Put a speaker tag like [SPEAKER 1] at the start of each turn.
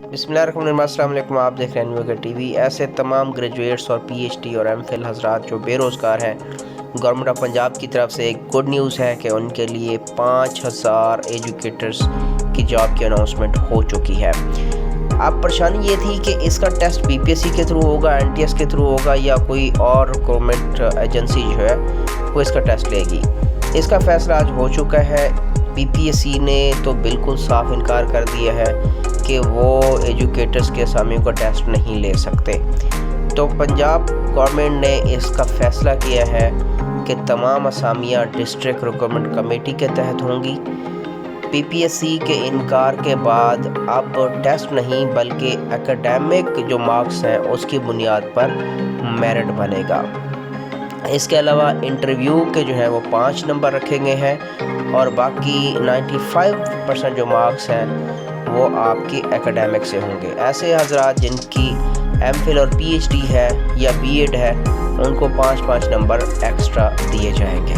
[SPEAKER 1] बिस्मिल्लाहिर्रहमानिर्रहीम, अस्सलाम वालेकुम। आप देख रहे हैं न्यू टी वी। ऐसे तमाम ग्रेजुएट्स और पीएचडी और एमफिल हजरात जो बेरोज़गार हैं, गवर्नमेंट ऑफ पंजाब की तरफ से एक गुड न्यूज़ है कि उनके लिए 5000 एजुकेटर्स की जॉब की अनाउंसमेंट हो चुकी है। अब परेशानी ये थी कि इसका टेस्ट बीपीएससी के थ्रू होगा, एनटीएस के थ्रू होगा, या कोई और गवर्नमेंट एजेंसी जो है वो इसका टेस्ट लेगी। इसका फ़ैसला आज हो चुका है। बीपीएससी ने तो बिल्कुल साफ इनकार कर दिया है कि वो एजुकेटर्स के असामियों का टेस्ट नहीं ले सकते। तो पंजाब गवर्नमेंट ने इसका फ़ैसला किया है कि तमाम असामियाँ डिस्ट्रिक्ट रिक्रूटमेंट कमेटी के तहत होंगी। बीपीएससी के इनकार के बाद अब टेस्ट नहीं बल्कि एकेडमिक जो मार्क्स हैं उसकी बुनियाद पर मेरिट बनेगा। इसके अलावा इंटरव्यू के जो है वो 5 नंबर रखे गए हैं और बाकी 95% जो मार्क्स हैं वो आपकी एकेडमिक से होंगे। ऐसे हजरात जिनकी एमफिल और पीएचडी है या बीएड है उनको 5-5 नंबर एक्स्ट्रा दिए जाएंगे।